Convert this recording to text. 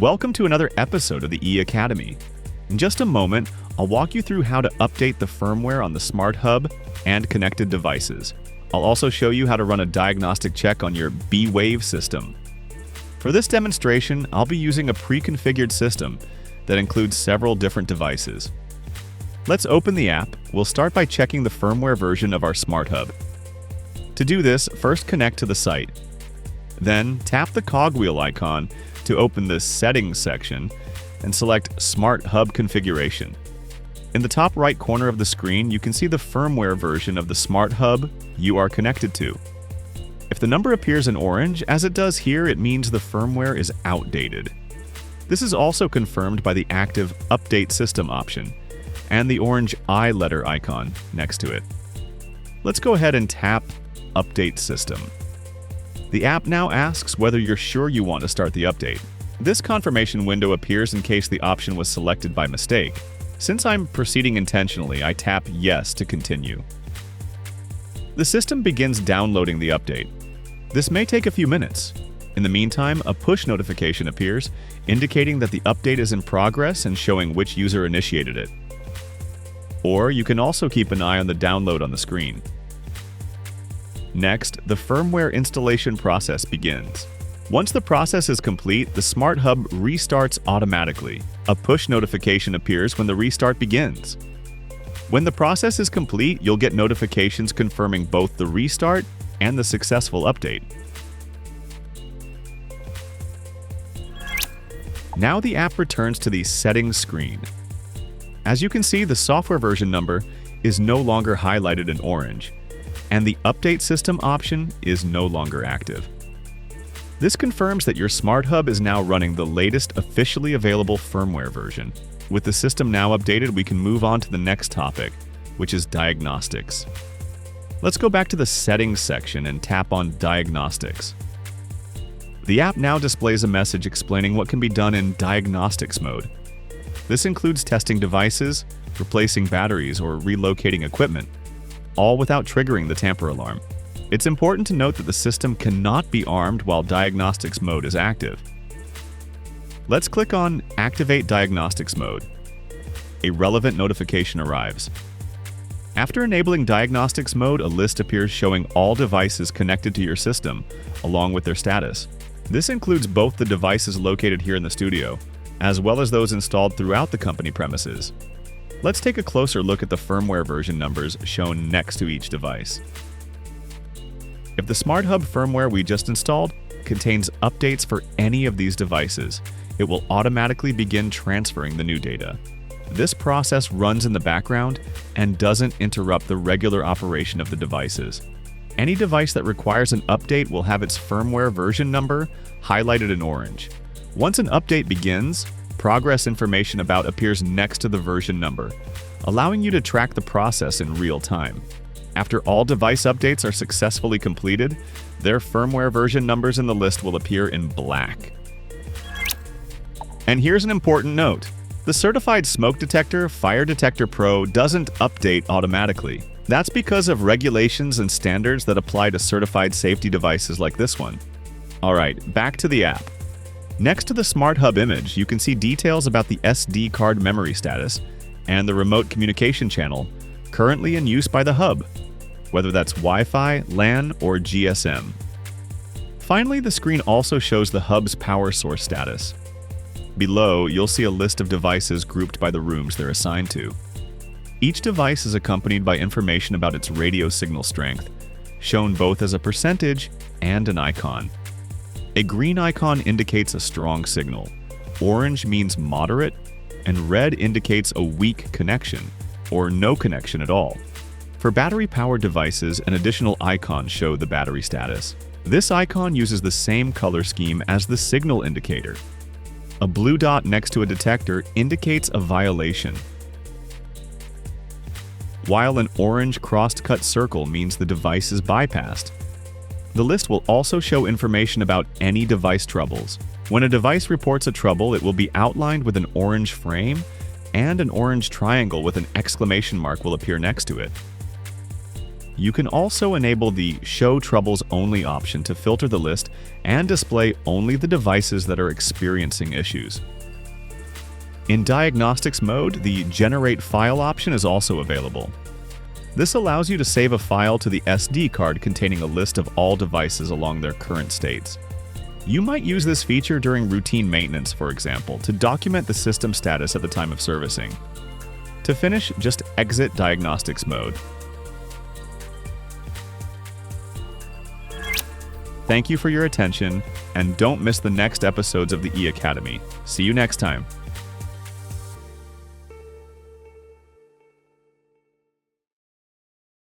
Welcome to another episode of the E-Academy. In just a moment, I'll walk you through how to update the firmware on the Smart Hub and connected devices. I'll also show you how to run a diagnostic check on your BEWAVE system. For this demonstration, I'll be using a pre-configured system that includes several different devices. Let's open the app. We'll start by checking the firmware version of our Smart Hub. To do this, first connect to the site. Then tap the cogwheel icon to open the Settings section and select Smart Hub Configuration. In the top right corner of the screen, you can see the firmware version of the Smart Hub you are connected to. If the number appears in orange, as it does here, it means the firmware is outdated. This is also confirmed by the active Update System option and the orange I letter icon next to it. Let's go ahead and tap Update System. The app now asks whether you're sure you want to start the update. This confirmation window appears in case the option was selected by mistake. Since I'm proceeding intentionally, I tap Yes to continue. The system begins downloading the update. This may take a few minutes. In the meantime, a push notification appears, indicating that the update is in progress and showing which user initiated it. Or you can also keep an eye on the download on the screen. Next, the firmware installation process begins. Once the process is complete, the Smart Hub restarts automatically. A push notification appears when the restart begins. When the process is complete, you'll get notifications confirming both the restart and the successful update. Now the app returns to the Settings screen. As you can see, the software version number is no longer highlighted in orange, and the Update System option is no longer active. This confirms that your Smart Hub is now running the latest officially available firmware version. With the system now updated, we can move on to the next topic, which is Diagnostics. Let's go back to the Settings section and tap on Diagnostics. The app now displays a message explaining what can be done in Diagnostics mode. This includes testing devices, replacing batteries, or relocating equipment, all without triggering the tamper alarm. It's important to note that the system cannot be armed while Diagnostics mode is active. Let's click on Activate Diagnostics mode. A relevant notification arrives. After enabling Diagnostics mode, a list appears showing all devices connected to your system, along with their status. This includes both the devices located here in the studio, as well as those installed throughout the company premises. Let's take a closer look at the firmware version numbers shown next to each device. If the Smart Hub firmware we just installed contains updates for any of these devices, it will automatically begin transferring the new data. This process runs in the background and doesn't interrupt the regular operation of the devices. Any device that requires an update will have its firmware version number highlighted in orange. Once an update begins, progress information about appears next to the version number, allowing you to track the process in real time. After all device updates are successfully completed, their firmware version numbers in the list will appear in black. And here's an important note. The certified smoke detector Fire Detector Pro doesn't update automatically. That's because of regulations and standards that apply to certified safety devices like this one. Alright, back to the app. Next to the Smart Hub image, you can see details about the SD card memory status and the remote communication channel currently in use by the hub, whether that's Wi-Fi, LAN, or GSM. Finally, the screen also shows the hub's power source status. Below, you'll see a list of devices grouped by the rooms they're assigned to. Each device is accompanied by information about its radio signal strength, shown both as a percentage and an icon. A green icon indicates a strong signal, orange means moderate, and red indicates a weak connection, or no connection at all. For battery-powered devices, an additional icon shows the battery status. This icon uses the same color scheme as the signal indicator. A blue dot next to a detector indicates a violation, while an orange crossed-cut circle means the device is bypassed. The list will also show information about any device troubles. When a device reports a trouble, it will be outlined with an orange frame, and an orange triangle with an exclamation mark will appear next to it. You can also enable the Show Troubles Only option to filter the list and display only the devices that are experiencing issues. In Diagnostics mode, the Generate File option is also available. This allows you to save a file to the SD card containing a list of all devices along their current states. You might use this feature during routine maintenance, for example, to document the system status at the time of servicing. To finish, just exit Diagnostics mode. Thank you for your attention, and don't miss the next episodes of the E-Academy. See you next time.